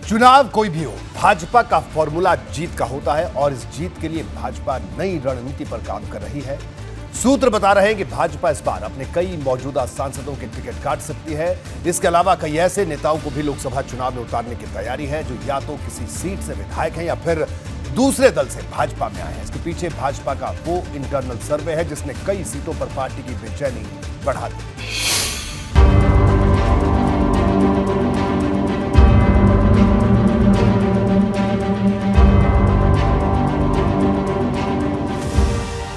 चुनाव कोई भी हो, भाजपा का फॉर्मूला जीत का होता है और इस जीत के लिए भाजपा नई रणनीति पर काम कर रही है। सूत्र बता रहे हैं कि भाजपा इस बार अपने कई मौजूदा सांसदों के टिकट काट सकती है। इसके अलावा कई ऐसे नेताओं को भी लोकसभा चुनाव में उतारने की तैयारी है जो या तो किसी सीट से विधायक हैं या फिर दूसरे दल से भाजपा में आए हैं। इसके पीछे भाजपा का वो इंटरनल सर्वे है जिसने कई सीटों पर पार्टी की बेचैनी बढ़ा दी।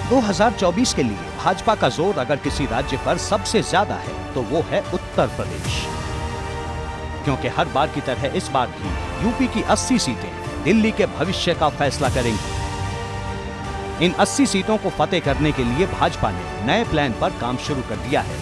दो 2024 के लिए भाजपा का जोर अगर किसी राज्य पर सबसे ज्यादा है तो वो है उत्तर प्रदेश, क्योंकि हर बार की तरह इस बार भी यूपी की 80 सीटें दिल्ली के भविष्य का फैसला करेंगी। इन 80 सीटों को फतेह करने के लिए भाजपा ने नए प्लान पर काम शुरू कर दिया है।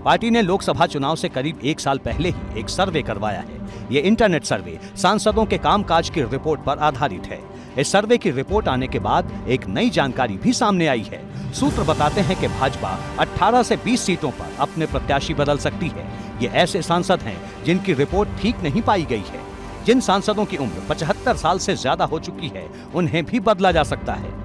पार्टी ने लोकसभा चुनाव से करीब एक साल पहले ही एक सर्वे करवाया है। ये इंटरनेट सर्वे सांसदों के कामकाज की रिपोर्ट पर आधारित है। इस सर्वे की रिपोर्ट आने के बाद एक नई जानकारी भी सामने आई है। सूत्र बताते हैं कि भाजपा 18 से 20 सीटों पर अपने प्रत्याशी बदल सकती है। ये ऐसे सांसद हैं जिनकी रिपोर्ट ठीक नहीं पाई गई है। जिन सांसदों की उम्र 75 साल से ज्यादा हो चुकी है उन्हें भी बदला जा सकता है।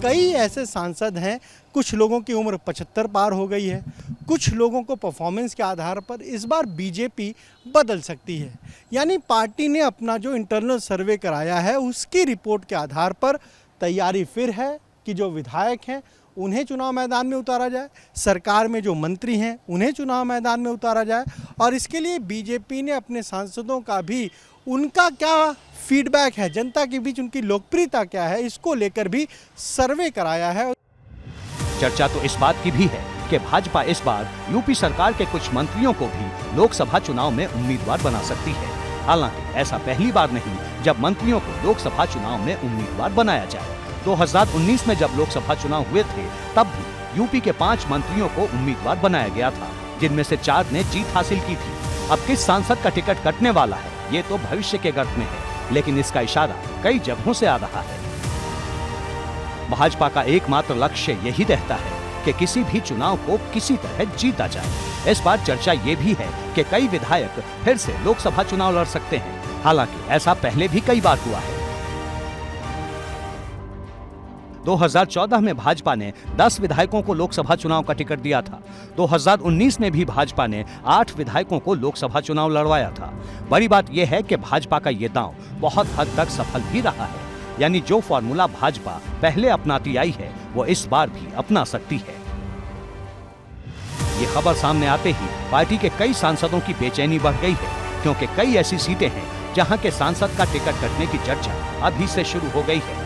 कई ऐसे सांसद हैं, कुछ लोगों की उम्र 75 पार हो गई है, कुछ लोगों को परफॉर्मेंस के आधार पर इस बार बीजेपी बदल सकती है। यानी पार्टी ने अपना जो इंटरनल सर्वे कराया है उसकी रिपोर्ट के आधार पर तैयारी फिर है कि जो विधायक हैं उन्हें चुनाव मैदान में उतारा जाए, सरकार में जो मंत्री हैं उन्हें चुनाव मैदान में उतारा जाए। और इसके लिए बीजेपी ने अपने सांसदों का भी उनका क्या फीडबैक है, जनता के बीच उनकी लोकप्रियता क्या है, इसको लेकर भी सर्वे कराया है। चर्चा तो इस बात की भी है कि भाजपा इस बार यूपी सरकार के कुछ मंत्रियों को भी लोकसभा चुनाव में उम्मीदवार बना सकती है। हालांकि ऐसा पहली बार नहीं जब मंत्रियों को लोकसभा चुनाव में उम्मीदवार बनाया जाए। 2019 में जब लोकसभा चुनाव हुए थे तब भी यूपी के 5 मंत्रियों को उम्मीदवार बनाया गया था, जिनमें से 4 ने जीत हासिल की थी। अब किस सांसद का टिकट कटने वाला है ये तो भविष्य के गर्भ में है, लेकिन इसका इशारा कई जगहों से आ रहा है। भाजपा का एकमात्र लक्ष्य यही रहता है कि किसी भी चुनाव को किसी तरह जीता जाए। इस बार चर्चा ये भी है कि कई विधायक फिर से लोकसभा चुनाव लड़ सकते हैं। हालांकि ऐसा पहले भी कई बार हुआ है। 2014 में भाजपा ने 10 विधायकों को लोकसभा चुनाव का टिकट दिया था। 2019 में भी भाजपा ने 8 विधायकों को लोकसभा चुनाव लड़वाया था। बड़ी बात यह है कि भाजपा का ये दांव बहुत हद तक सफल भी रहा है। यानी जो फॉर्मूला भाजपा पहले अपनाती आई है वो इस बार भी अपना सकती है। ये खबर सामने आते ही पार्टी के कई सांसदों की बेचैनी बढ़ गई है, क्योंकि कई ऐसी सीटें हैं जहां के सांसद का टिकट कटने की चर्चा अभी से शुरू हो गई है।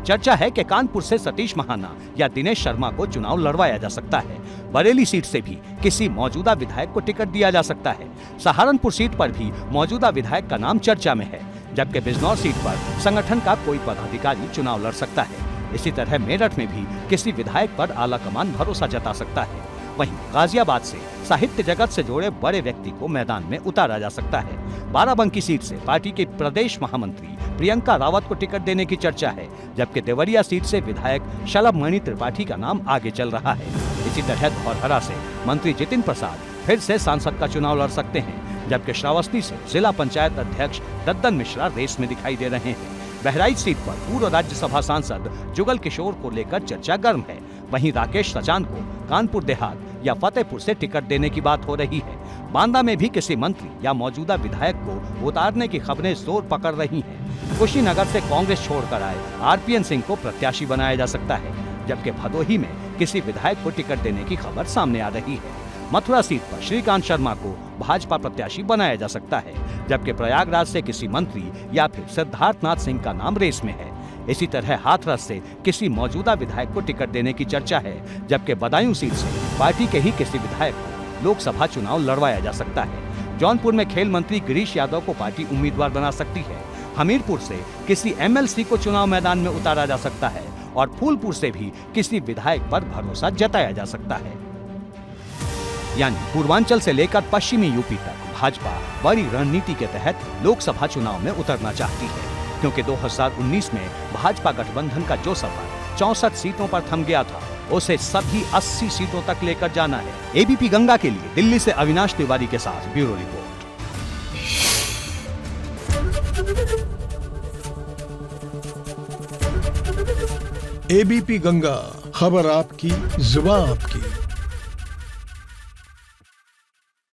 चर्चा है कि कानपुर से सतीश महाना या दिनेश शर्मा को चुनाव लड़वाया जा सकता है। बरेली सीट से भी किसी मौजूदा विधायक को टिकट दिया जा सकता है। सहारनपुर सीट पर भी मौजूदा विधायक का नाम चर्चा में है, जबकि बिजनौर सीट पर संगठन का कोई पदाधिकारी चुनाव लड़ सकता है। इसी तरह मेरठ में भी किसी विधायक पर आला कमान भरोसा जता सकता है। वहीं गाजियाबाद से साहित्य जगत से जुड़े बड़े व्यक्ति को मैदान में उतारा जा सकता है। बाराबंकी सीट से पार्टी के प्रदेश महामंत्री प्रियंका रावत को टिकट देने की चर्चा है, जबकि देवरिया सीट से विधायक शलभ मणि त्रिपाठी का नाम आगे चल रहा है। इसी तरह धौरहरा से मंत्री जितिन प्रसाद फिर से सांसद का चुनाव लड़ सकते हैं, जबकि श्रावस्ती से जिला पंचायत अध्यक्ष दद्दन मिश्रा रेस में दिखाई दे रहे हैं। बहराइच सीट पर पूर्व राज्यसभा सांसद जुगल किशोर को लेकर चर्चा गर्म है। वहीं राकेश सचान को कानपुर देहात या फतेहपुर से टिकट देने की बात हो रही है। बांदा में भी किसी मंत्री या मौजूदा विधायक को उतारने की खबरें जोर पकड़ रही हैं। कुशीनगर से कांग्रेस छोड़कर आए आरपीएन सिंह को प्रत्याशी बनाया जा सकता है, जबकि भदोही में किसी विधायक को टिकट देने की खबर सामने आ रही है। मथुरा सीट पर श्रीकांत शर्मा को भाजपा प्रत्याशी बनाया जा सकता है, जबकि प्रयागराज से किसी मंत्री या फिर सिद्धार्थनाथ सिंह का नाम रेस में है। इसी तरह हाथरस से किसी मौजूदा विधायक को टिकट देने की चर्चा है, जबकि बदायूं सीट से पार्टी के ही किसी विधायक को लोकसभा चुनाव लड़वाया जा सकता है। जौनपुर में खेल मंत्री गिरीश यादव को पार्टी उम्मीदवार बना सकती है। हमीरपुर से किसी एमएलसी को चुनाव मैदान में उतारा जा सकता है और फूलपुर से भी किसी विधायक पर भरोसा जताया जा सकता है। यानी पूर्वांचल से लेकर पश्चिमी यूपी तक भाजपा बड़ी रणनीति के तहत लोकसभा चुनाव में उतरना चाहती है, क्योंकि 2019 में भाजपा गठबंधन का जो सफर 64 सीटों पर थम गया था उसे सभी 80 सीटों तक लेकर जाना है। एबीपी गंगा के लिए दिल्ली से अविनाश तिवारी के साथ ब्यूरो रिपोर्ट। एबीपी गंगा, खबर आपकी, जुबान आपकी।